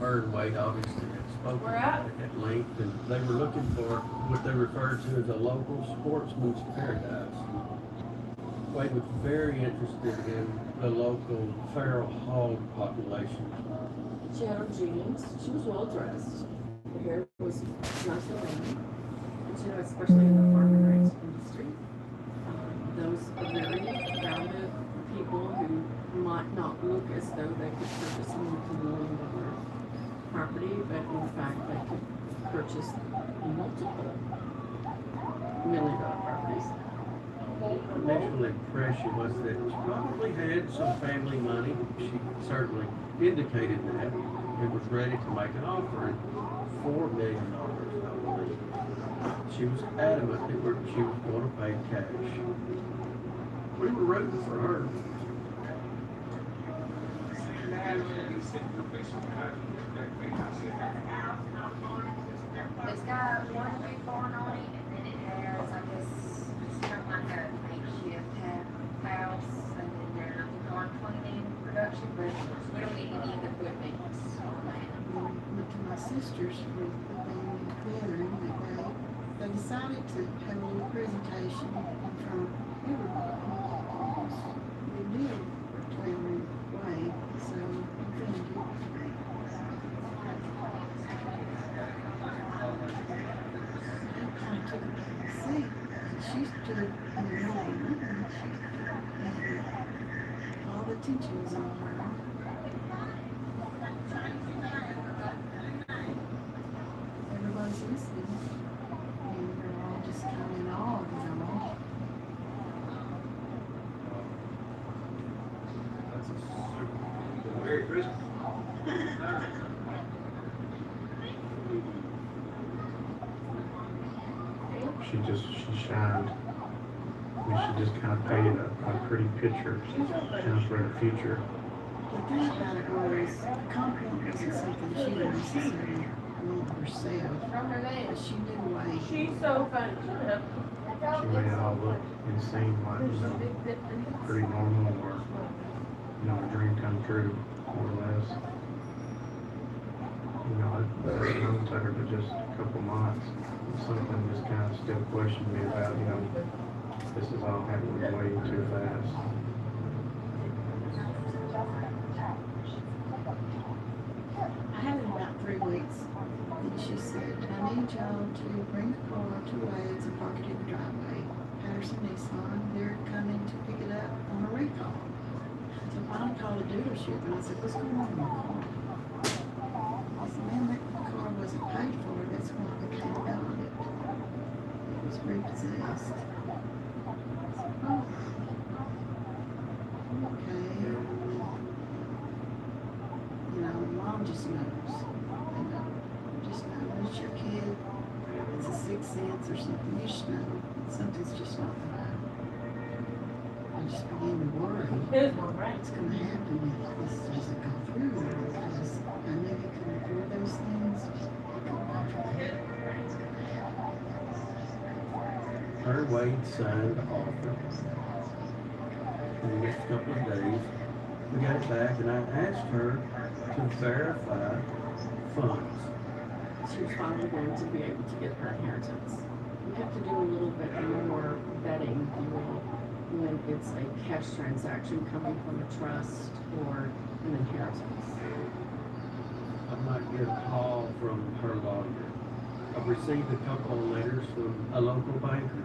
her and Wade obviously had spoken about it at length, and they were looking for what they referred to as a local sportsman's paradise. Wade was very interested in the local feral hog population. She had her jeans. She was well dressed. Her hair was nicely done. And you know, especially in the farm and ranch industry, those are very grounded people who might not look as though they could purchase a multi-million-dollar property, but in fact they could purchase multiple million-dollar properties. My initial impression was that she probably had some family money. She certainly indicated that and was ready to make an offer at $4 million, I believe. She was adamant that she was going to pay cash. We were rooting for her. It's got one big barn on it, and then it has, I guess, it's kind of like a makeshift house, and then there's barn cleaning production, but we don't need any of the equipment on that. Went to my sister's for the family gathering that day. They decided to have a little presentation in front of everybody. Big deal for Taylor and Wade, so I'm feeling good. They kind of took a back seat, and she stood in the middle of the room, and all the attention was on her. Everybody's listening, and they're all just kind of in awe of it all. Merry Christmas. She shined. I mean, she just kind of painted a pretty picture, kind of for the future. The thing about it was, the compliment wasn't something she would necessarily want herself, From her but leg. she knew Wade. She's so funny. Shut up. She made it all look and seem like, pretty normal or, a dream come true, more or less. I've known Tucker for just a couple months. Something just kind of still questioned me about, this is all happening way too fast. I had it about 3 weeks, and she said, I need y'all to bring the car to Wade's and park it in the driveway. Patterson Nissan, they're coming to pick it up on a recall. So I finally called the dealership, and I said, what's going on with my car? I said, man, that car wasn't paid for, that's why I came about it. It was repossessed. Oh, okay. Mom just knows. Just know. When it's your kid, it's a sixth sense or something. You just know something's just not right. I just began to worry. What's going to happen if this doesn't go through? Because I know you can afford those things. Her and Wade signed the offer. In the next couple of days, we got it back, and I asked her to verify funds. She was finally going to be able to get her inheritance. You have to do a little bit more vetting, if you will, when it's a cash transaction coming from a trust or an inheritance. I might get a call from her lawyer. I've received a couple of letters from a local banker.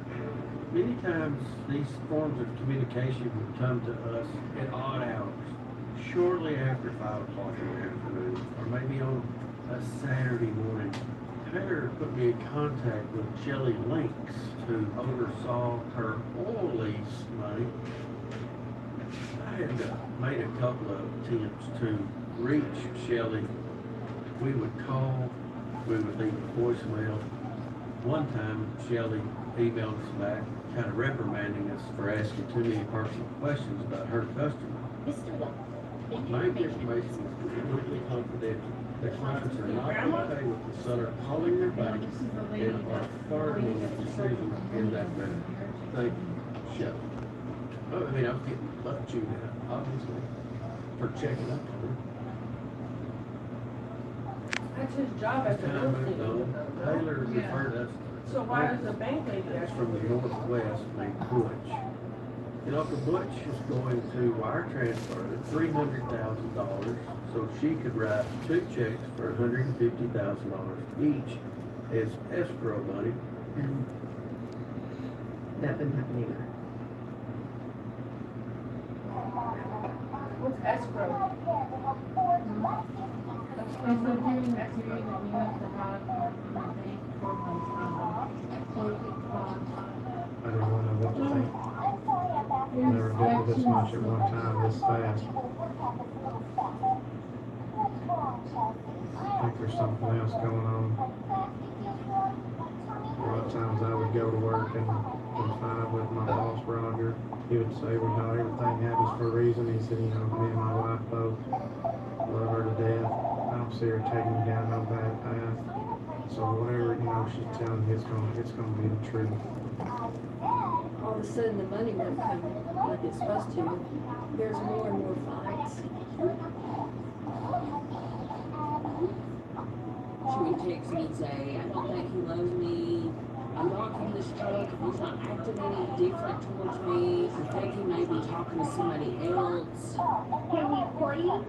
Many times these forms of communication would come to us at odd hours, shortly after 5 o'clock in the afternoon, or maybe on a Saturday morning. Taylor put me in contact with Shelley Links, who oversaw her oil lease money. I had made a couple of attempts to reach Shelley. We would call, we would leave a voicemail. One time, Shelley emailed us back, kind of reprimanding us for asking too many personal questions about her customer. Bank information is completely confidential. The clients are not okay with the seller calling their bank and are farming a decision in that manner. Thank you, Shelley. Oh, I was getting butt chewed out, obviously, for checking up on her. That's his job as a Time real moved estate on. agent, though, no? Taylor referred us. So why does the bank lady That's ask from the northwest named Butch. And Uncle Butch is going to wire transfer $300,000 so she could write 2 checks for $150,000 each as escrow money. And that didn't happen either. What's escrow? It's a period that you have to have on the bank for I don't know what to think. Never been this much at one time, this fast. I think there's something else going on. A lot of times I would go to work and fight with my boss, Roger. He would say, well, you know, everything happens for a reason. He said, you know, me and my wife both love her to death. I don't see her taking me down no bad path. So whatever, you know, she's telling me, it's gonna be the truth. All of a sudden, the money won't come like it's supposed to. There's more and more fights. She would text me and say, I don't think he loves me. I'm knocking this truck. He's not acting any different towards me. I think he may be talking to somebody else. Can you please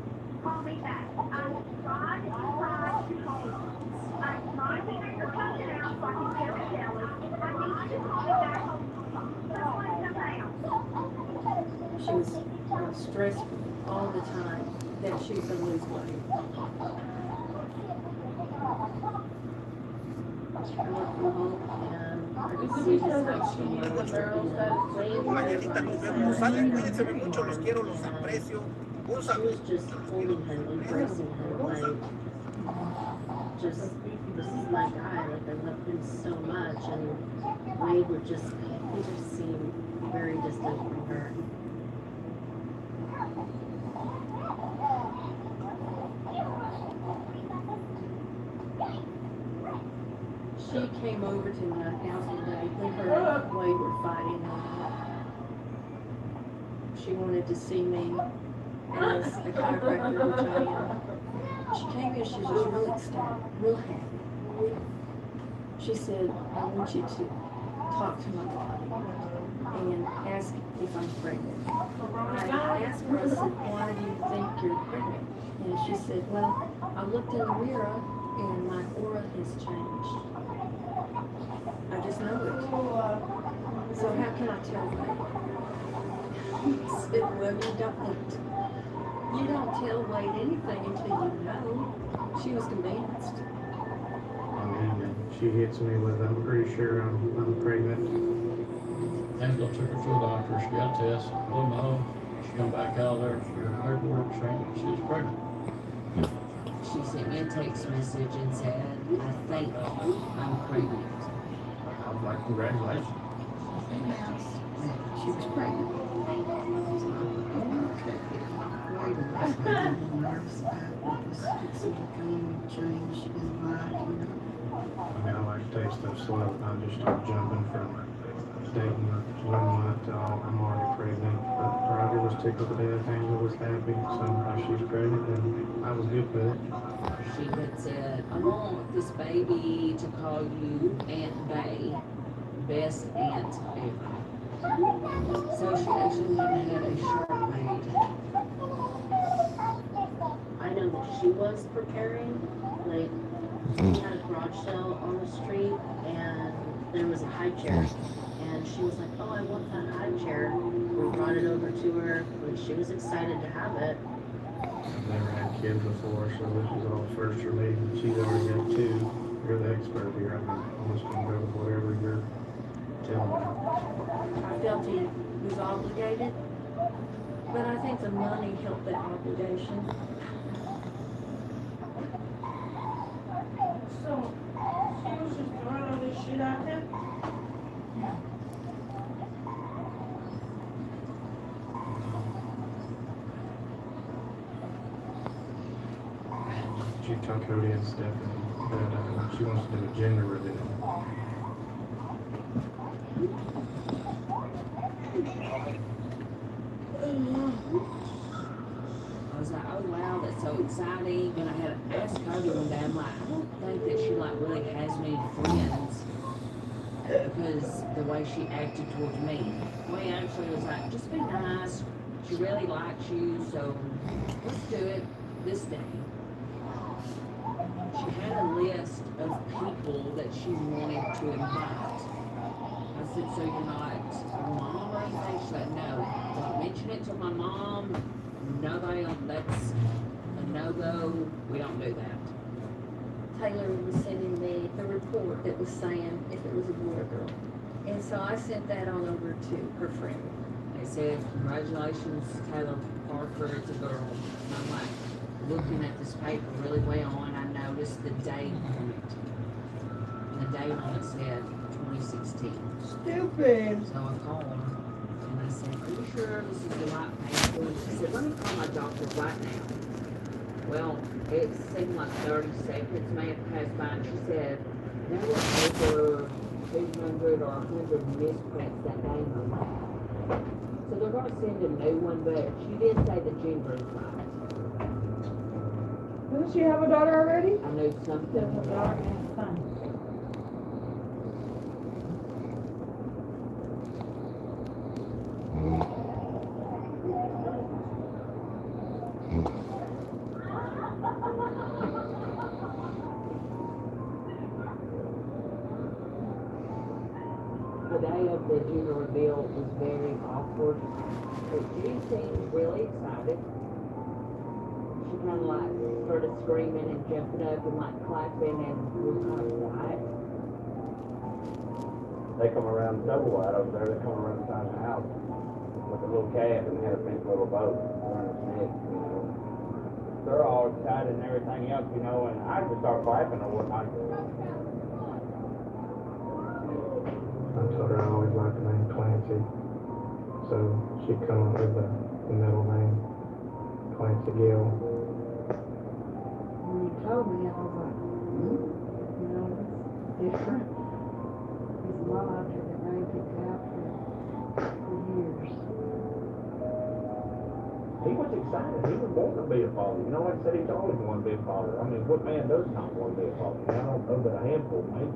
call me back? I'm trying to call you. I'm trying to get your cousin out so I can get a Kelly. I need you to call me back on She was stressed all the time that she was gonna lose weight. I work from home and I Is can it see because how that she she needs the works. barrels that it's Mañanita, nos vemos. Sale, cuídense mucho, los quiero, los aprecio. Un She saludo. was just holding her, embracing her, like, just, this is my guy, like, I love him so much, and Wade would just, he just seemed very distant from her. She came over to my house one day when her and Wade were fighting. She wanted to see me as a chiropractor, which I am. She came here, she was just real ecstatic, real happy. She said, I want you to talk to my body and ask if I'm pregnant. I asked her, I said, why do you think you're pregnant? And she said, well, I looked in the mirror and my aura has changed. I just know it. So how can I tell Wade? He said, well, you don't. You don't tell Wade anything until you know. She was convinced. I mean, she hits me with, I'm pretty sure I'm pregnant. Angela took her to the doctor, she got a test, blew them home, she come back out there, her paperwork saying she was pregnant. She sent me a text message and said, I think I'm pregnant. I was like, congratulations. She was pregnant. I mean, I like to take stuff slow, I just start jumping from dating one month to I'm already pregnant. But Roger was tickled to death, Angela was happy, so she's pregnant, and I was good with it. She had said, I want this baby to call you Aunt Bay, best aunt ever. So she actually went and had a shirt made. I know that she was preparing, like, we had a garage sale on the street and there was a high chair. And she was like, oh, I want that high chair. We brought it over to her and she was excited to have it. I've never had kids before, so this is all first for me. She's already got 2. You're the expert here. I'm just gonna go with whatever you're telling me. I felt he was obligated, but I think the money helped that obligation. So, she was just throwing all this shit out there? She told Cody and Stephanie that she wants to do a gender reveal. I was like, oh wow, that's so exciting. And I had asked Cody one day, I'm like, I don't really has many friends because the way she acted towards me. We actually was like, just be nice. She really likes you, so let's do it this day. She had a list of people that she wanted to invite. I said, so you're not your mom or anything? She's like, no, don't mention it to my mom. Nobody else, that's a no-go. We don't do that. Taylor was sending me a report that was saying if it was a boy or girl. And so I sent that on over to her friend. They said, congratulations, Taylor Parker, it's a girl. And I'm like, looking at this paper really well, and I noticed the date on it. And the date on it said 2016. Stupid. So I called her, and I said, are you sure this is the right paper? She said, let me call my doctor right now. Well, it seemed like 30 seconds may have passed by, and she said, there were over 200 or 100 misprints that day in the lab. So they're going to send a new one, but she did say the gender is right. Doesn't she have a daughter already? I knew She something. has a daughter and a son. The day of the gender reveal was very awkward, but she seemed really excited. She kind of like started screaming and jumping up and like clapping, and we were kind of quiet. They come around double wide over there. They come around the side of the house with a little calf and they had a pink little boat around its neck, you know. They're all excited and everything else, you know, and I just start clapping or whatnot. I told her I always liked the name Clancy, so she come up with the middle name, Clancy Gill. When you told me, I was like, you know, it's different. There's a lot out there that they picked out for years. He was excited. He was born to be a father. You know, like I said, he's always wanted to be a father. I mean, what man does not want to be a father? I don't know that a handful, maybe.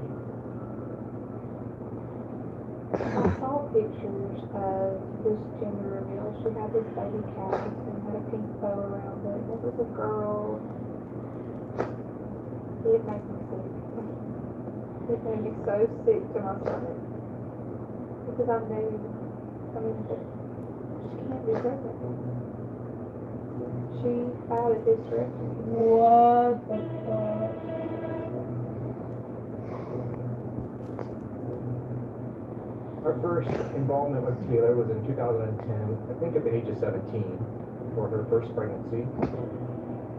I saw pictures of this gender reveal. She had this baby calf and had a pink bow around it. It was a girl. It made me sick. It made me so sick to my stomach. Because I knew, I mean, that she can't be pregnant. She filed a hysterectomy. What the fuck? Her first involvement with Taylor was in 2010, I think at the age of 17, for her first pregnancy.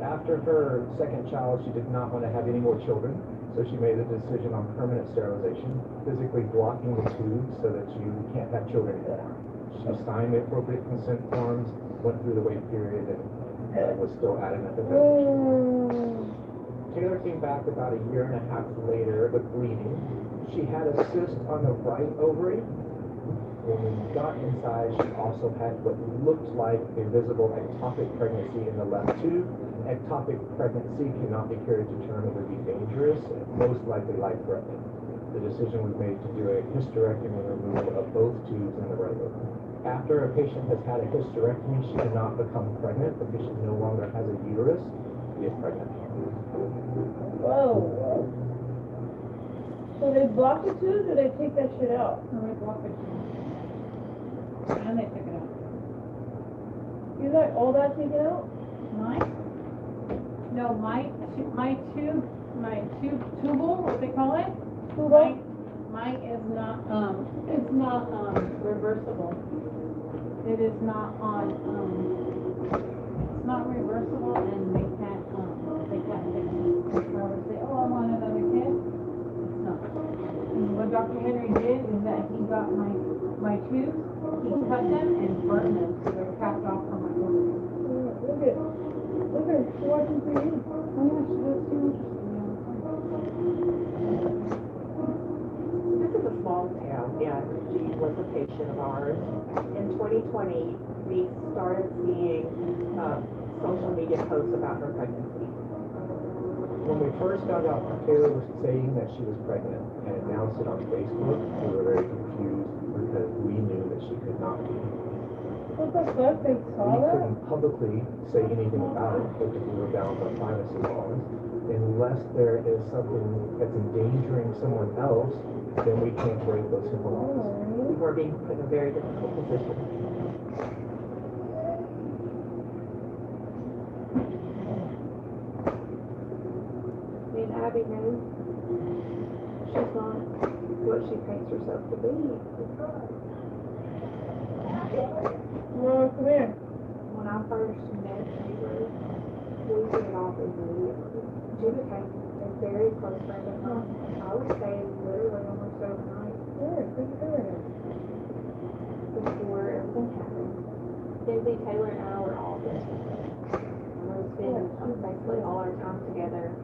After her second child, she did not want to have any more children, so she made the decision on permanent sterilization, physically blocking the tubes so that you can't have children anymore. She signed the appropriate consent forms, went through the wait period, and was still adamant that Taylor came back about a year and a half later with bleeding. She had a cyst on the right ovary. When we got inside, she also had what looked like a visible ectopic pregnancy in the left tube. Ectopic pregnancy cannot be carried to term. It would be dangerous, most likely life-threatening. The decision was made to do a hysterectomy removal of both tubes in the right ovary. After a patient has had a hysterectomy, she cannot become pregnant. The patient no longer has a uterus. She is pregnant. Whoa. So they blocked it too, or they take that shit out? No, they block it. And they took it out. You got all that taken out? Mine? No, my tubal, what they call it? Tubal? Mine is not, it's not, reversible. It is not on, it's not reversible, and they can't fix it. Whoever say, oh, I want another kid, it's not. And what Dr. Henry did is that he got my tubes, he cut them and burned them, so they're capped off from my ovary. Look at, watching for you. Oh, yeah, she was too interesting. This is a small town, and she was a patient of ours. In 2020, we started seeing social media posts about her pregnancy. when we first found out Taylor was saying that she was pregnant and announced it on Facebook, we were very confused because we knew that she could not be. What the fuck, they saw We that? couldn't publicly say anything about it because we were bound by privacy laws. Unless there is something that's endangering someone else, then we can't break those simple laws. We were being put in a very difficult position. Me and Abby knew she's not what she paints herself to be. Well, come here. When I first met Taylor, we hit it off immediately. She became a very close friend of mine. I would say literally almost overnight. Before everything happened. Kenzie, Taylor, and I were all best friends. We spent basically all our time together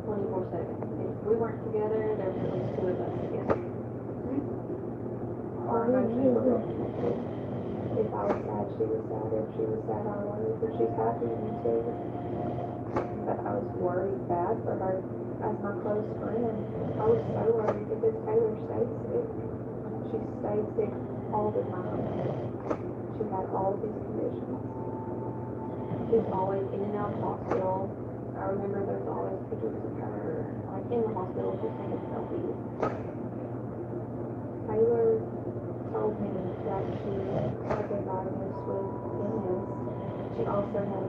24/7. If we weren't together, there was at least two of us together. Our emotions were real. If I was sad, she was sad. If she was sad, I was. If she's happy, me too. But I was worried bad for her as my close friend. I was so worried because Taylor stayed sick. She stayed sick all the time. She had all these conditions. She was always in and out of hospital. I remember there's always pictures of her, like in the hospital, just taking selfies. Taylor told me that she had been diagnosed with MS. She also had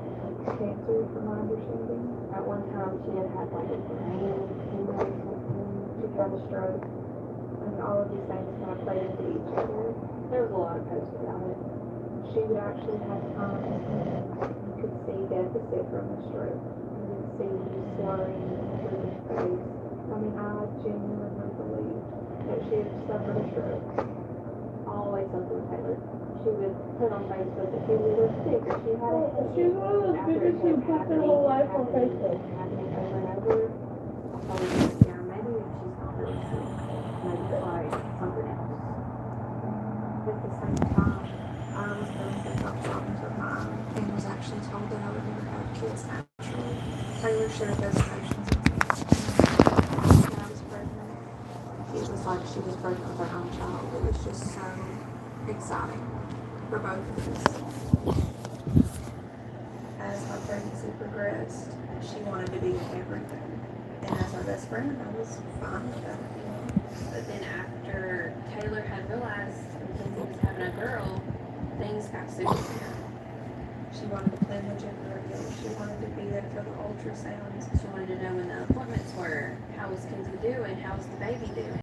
cancer, from my understanding. At one time, she had had like a brain tumor or something. She had a stroke. And all of these things kind of played into each other. There was a lot of posts about it. She would actually have times when you could see deficit from the stroke. You would see slurring through the face. I mean, I genuinely believe that she had suffered a stroke. Always something with Taylor. She would put on Facebook that she was sick or she had a She's one of those bitches who puts her whole life on Facebook. happening over and over. I thought, yeah, maybe she's not really sick. Maybe try something else. At the same time, I was going through health problems of mine and was actually told that I would never have kids naturally. Taylor shared those emotions with me. When I was pregnant, it was like she was pregnant with her own child. It was just so exciting for both of us. As my pregnancy progressed, she wanted to be everything. And as our best friend, I was fine with that. But then after Taylor had realized Mackenzie was having a girl, things got super weird. She wanted to plan the gender reveal. She wanted to be there for the ultrasounds. She wanted to know when the appointments were. How was Kenzie doing? How was the baby doing?